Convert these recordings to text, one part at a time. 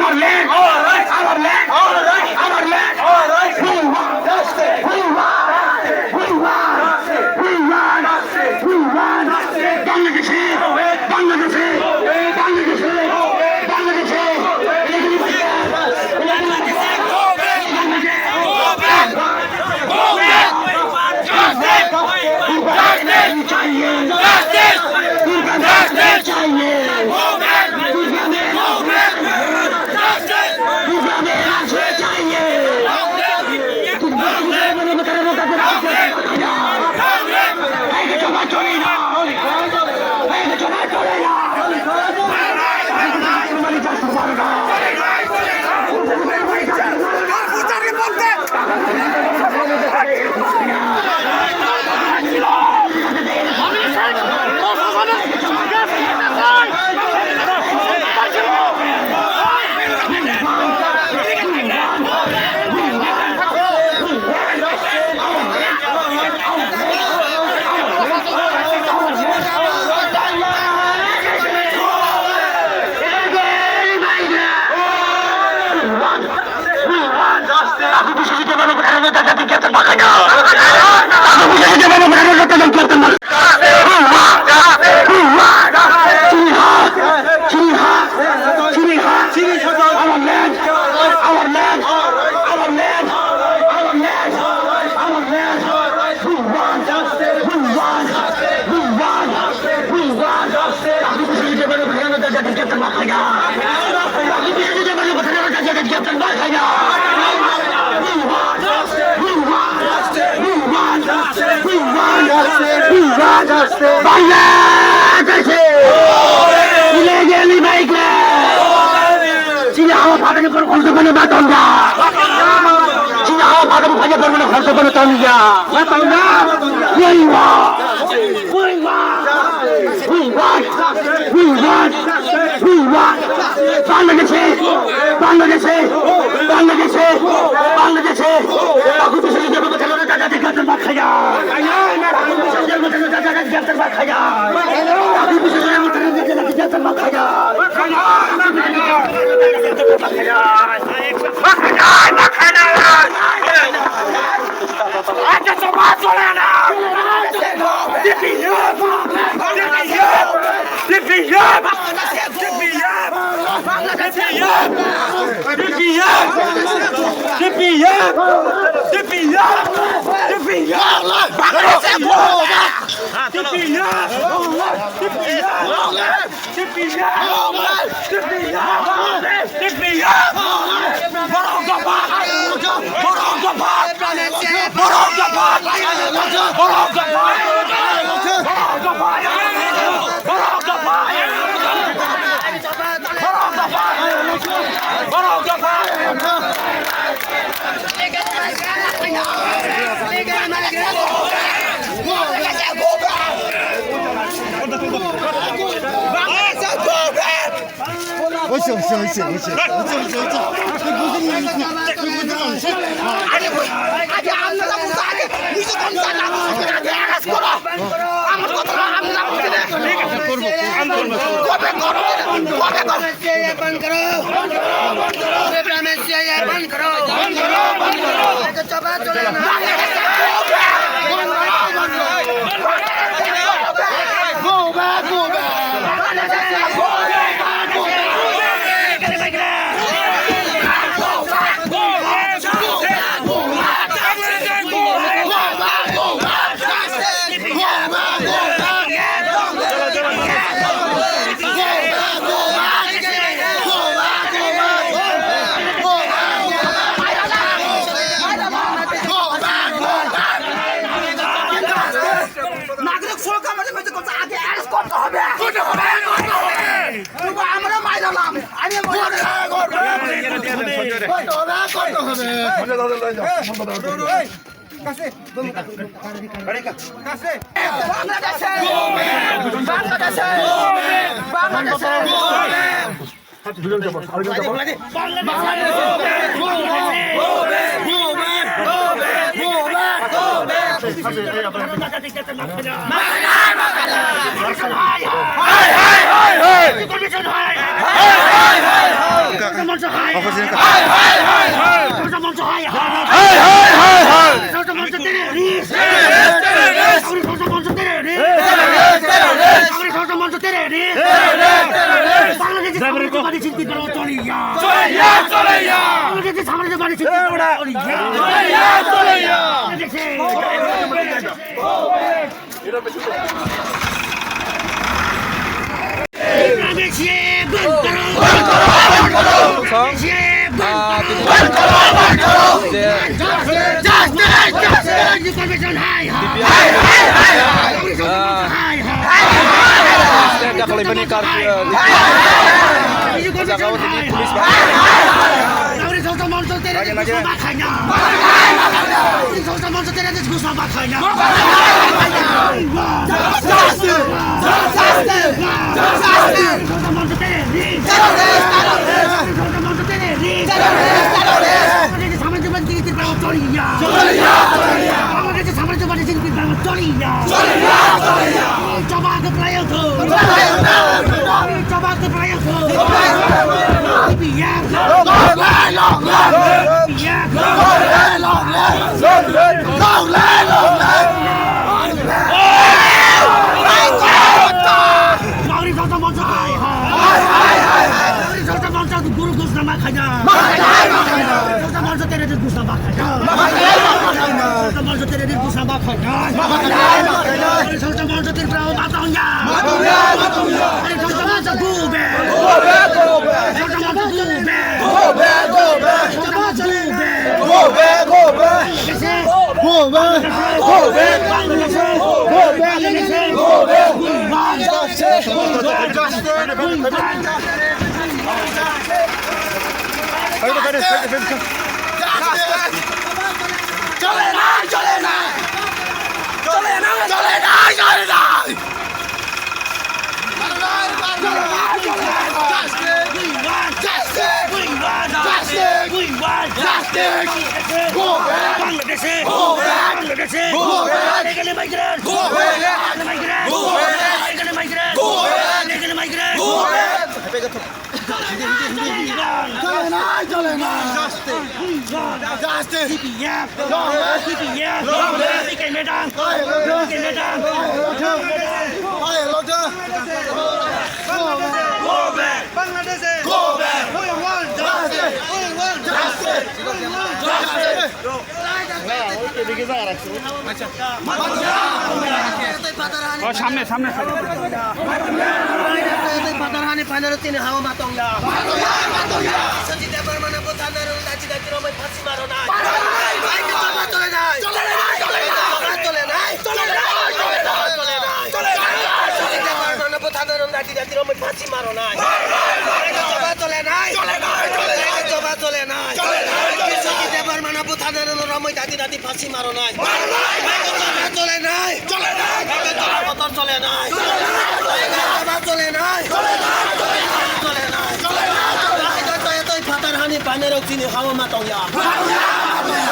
Our land, Long lên গুরু ঘুষ না মাখাই না সরকার মর্য তেরে দিন ঘুষ না মাখাই না সরকার মর্য তেরে দিন ঘুষ না মাখাই না সরকার মর্য তেরে প্রাও মাতাও না আরে সরকার মর্য গুবে সরকার মর্য গুবে সরকার মর্য গুবে চলে না চলে না চলে না চলে না চলে না বাংলাদেশে বাংলাদেশে এখানে মাইগ্রেন্ট এখানে মাইগ্রেন্ট এখানে মাইগ্রেন্ট চলে না চলে না জাস্তে CPF CPF K মেডান K মেডান go back Bangladesh go back we want justice we want justice সামনে সামনে পাতারহানি ফাইনাল তিনে হাওয়া মাতঙ্গা সজিত বর্মনা প্রধানের লাচি দাচি রমে ফাঁসি মারো না বাইকে চাপা চলে যায় চলে না চলে না চলে না চলে না চলে না চলে না চলে না সজিত বর্মনা প্রধানের লাচি দাচি রমে ফাঁসি মারো না বাইকে চাপা চলে না চলে না চলে না চাপা চলে না চলে না সজিত বর্মনা প্রধানের রমে দাদি দাদি ফাঁসি মারো না বাইকে চাপা চলে না চলে না বাইকে চাপা পতন চলে না চলে না চাপা চলে না চলে না চলে না চলে না Tôi phát hani panero chini hawa matongya.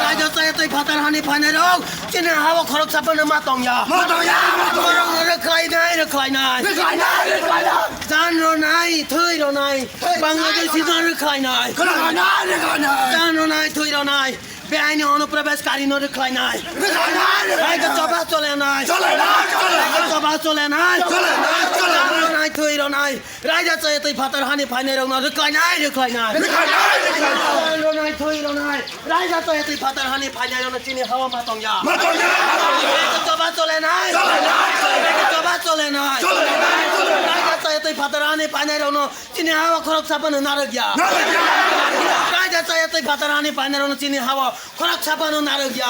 Raja saya tôi phát hani panero chini hawa khorok sapana matongya. Matongya. Khorok reklai nai reklai nai. Reklai nai reklai nai. Jan ro nai, thui ro nai. Bangladesh jan reklai nai. Reklai nai reklai nai. Jan ro nai, thui ro nai. बेआईनी अनुप्रवेशकारी नरेख्लाई নাই রাইকে চবা চলে নাই চলে না চলে না চবা চলে নাই চলে না চলে নাই থইর নাই রাইজা চয়ে তুই ফাতার হানি ফাইনের নরেখ্লাই নাই রেখ্লাই নাই রেখ্লাই নাই থইর নাই রাইজা চয়ে তুই ফাতার হানি ফাইনের চিনি হাওয়া মাতঙ্গা মাতঙ্গা রাইকে চবা চলে নাই চলে না রাইকে চবা চলে নাই চলে না রাইজা চয়ে তুই ফাতার হানি ফাইনের চিনি হাওয়া খরক ছাপানো নারগিয়া রাইজা চয়ে তুই ফাতার হানি ফাইনের চিনি হাওয়া খরক ছাপানো নারগিয়া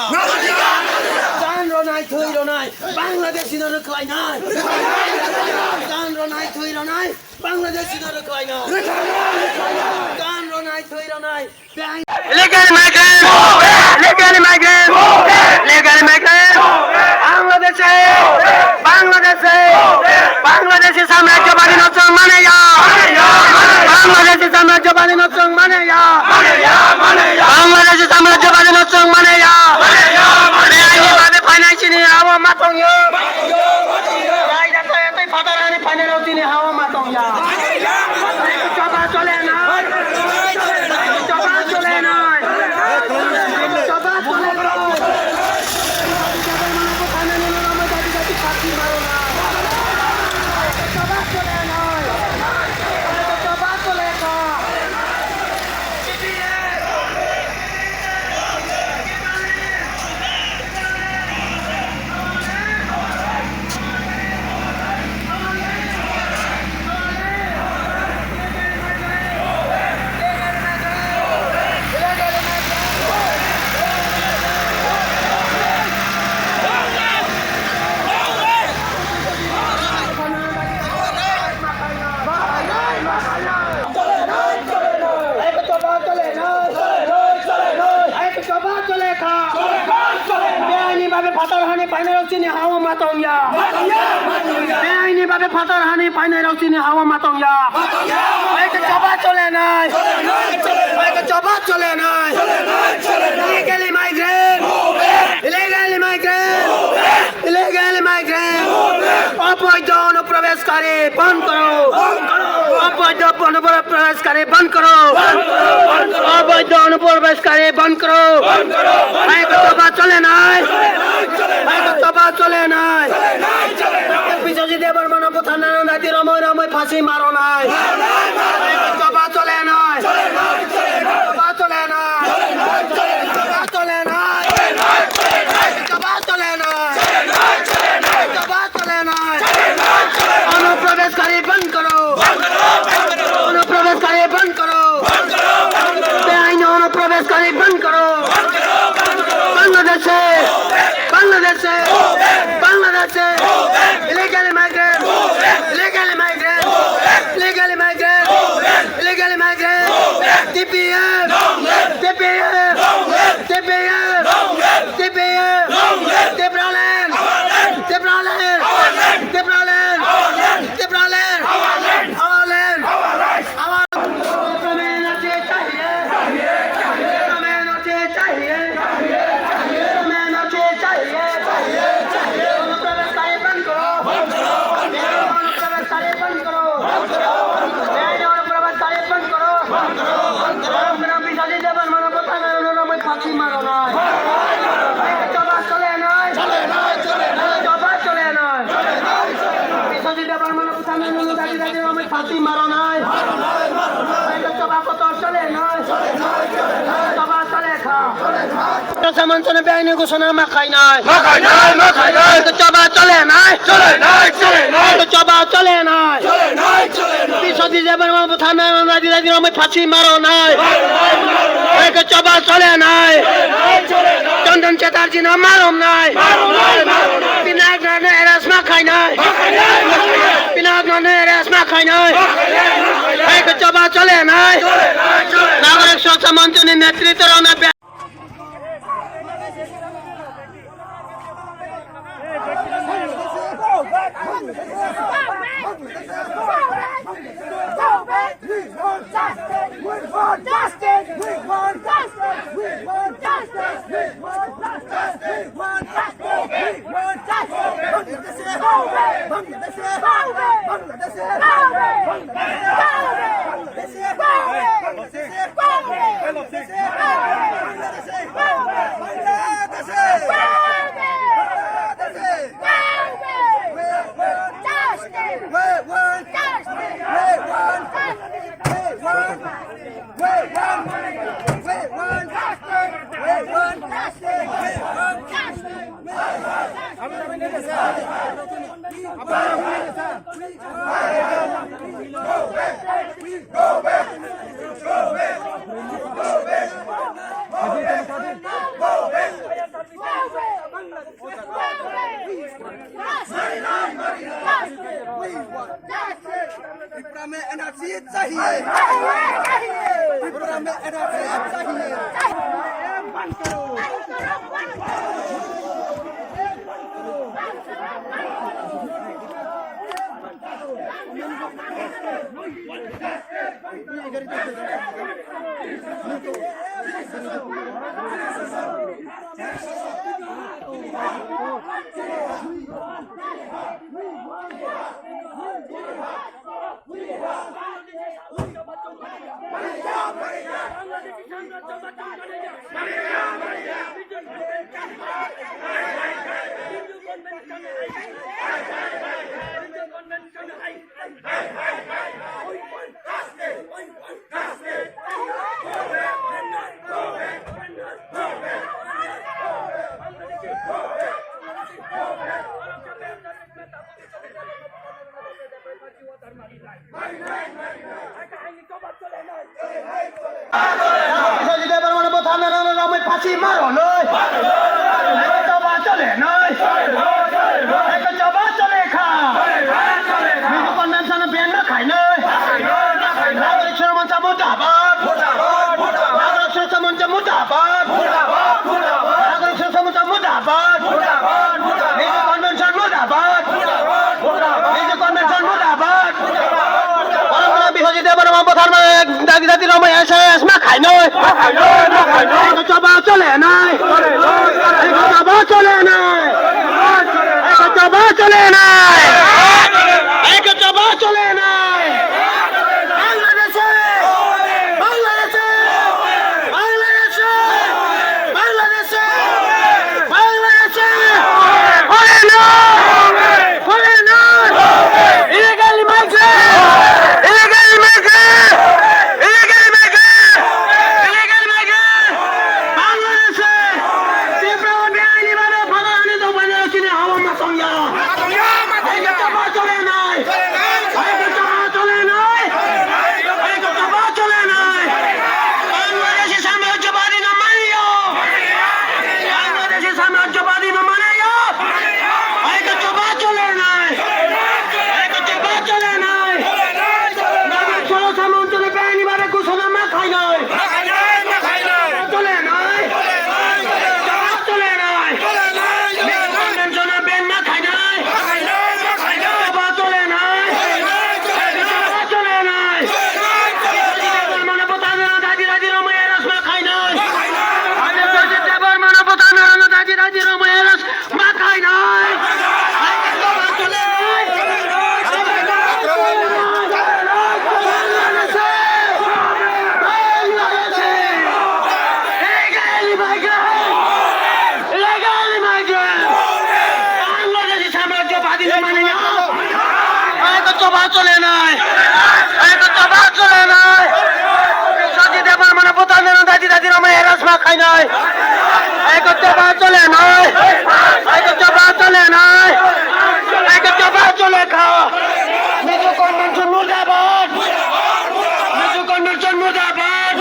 জান ro নাই থই ro নাই বাংলাদেশি নরকলাই নাই জান ro নাই থই ro নাই বাংলাদেশি নরকলাই নাই জান ro নাই থই ro নাই illegal migrant illegal migrant illegal migrant বাংলাদেশে বাংলাদেশে বাংলাদেশি সাম্রাজ্যবাদী নচং মানে যা বাংলাদেশি সাম্রাজ্যবাদী নচং মানে যা বাংলাদেশি সাম্রাজ্যবাদী নচং মানে যা বেআইনিভাবে ফাইন্যান্সিয়ালি হাওয়া মাতঙ্গা রাইজা তুই ফাদারানি ফাইন্যান্সিয়ালি হাওয়া মাতঙ্গা চবা চলে না চবা চলে না চবা চলে না বেআইনিভাবে ফাতারহানি ফাইনাল চিনি হাওয়া মাতঙ্গা বেআইনিভাবে ফাতারহানি ফাইনাল চিনি হাওয়া মাতঙ্গা একে চবা চলে নাই একে চবা চলে নাই illegally migrant illegally migrant illegally migrant অবৈধ অনুপ্রবেশকারী বন্ধ করো অবৈধ অনুপ্রবেশকারী বন্ধ করো অবৈধ অনুপ্রবেশকারী বন্ধ করো একে চবা চলে নাই চবা চলে নাই বিশ্বজিৎ বর্মন প্রধান নাতি রময় রময় ফাঁসি মারো নাই চবা চলে নাই বাংলাদেশে illegally migrant, illegally migrant, illegally migrant, illegally migrant, TPM, TPM, TPM, TPM, Tibraland, Tibraland, Tibraland, Tibraland, our land, our ফাঁসি মারো নাই চবা কত চলে নয় চবা চলে খা মঞ্চনে বেআইনি ঘোষণা মাখাই নাই চবা চলে নাই চবা চলে নাই বিশ্বজিৎ দেবের থানায় ফাঁসি মারো নাই চবা চলে নাই চন্দন চ্যাটার্জি না মারম নাই পিনাক নানে এরাস মাখাই নাই পিনাক নানে এরাস মাখাই নাই চবা চলে নাই নাগরিক সুরক্ষা মঞ্চনের নেতৃত্বে রওনা त्रिपुरा में एनआरसी चाहिए त्रिपुरा में एनआरसी चाहिए बंद करो ফাঁসি মারো নয় চবা চলে নয় চবা চলে খা কনভেনশন বেন না খাই নয় নাগরিক সুরক্ষা মুর্দাবাদ নাগরিক সুরক্ষা মঞ্চ মুর্দাবাদ নাগরিক সুরক্ষা মঞ্চ মুর্দাবাদ কনভেনশন মুর্দাবাদ কনভেনশন মুর্দাবাদ বিশ্বজিৎ দেবের দাদি রময় এসে খাই নয় চবা চলে নাই চবা চলে নাই চবা চলে নাই চবা চলে নাই বাংলাদেশে বাংলাদেশে বাংলাদেশে বাংলাদেশে বাংলাদেশে হয় না হয় না illegal migrant illegal migrant illegal migrant illegal migrant বাংলাদেশে তীব্র বেআইনি ভাবে ভাগাহানি তো বানিয়ে চিনে হাওয়া মাতঙ্গা একত্রবা চলে নাই একত্রবা চলে নাই সঞ্জিত দেবার মানে প্রধানের দাদি দাদির আমার হেরাসমা খাই নাই একত্রবা চলে নাই একত্রবা চলে নাই একত্রবা চলে খাও নিজু কন্যের জন্ম যাবান নিজু কন্যের জন্ম যাবান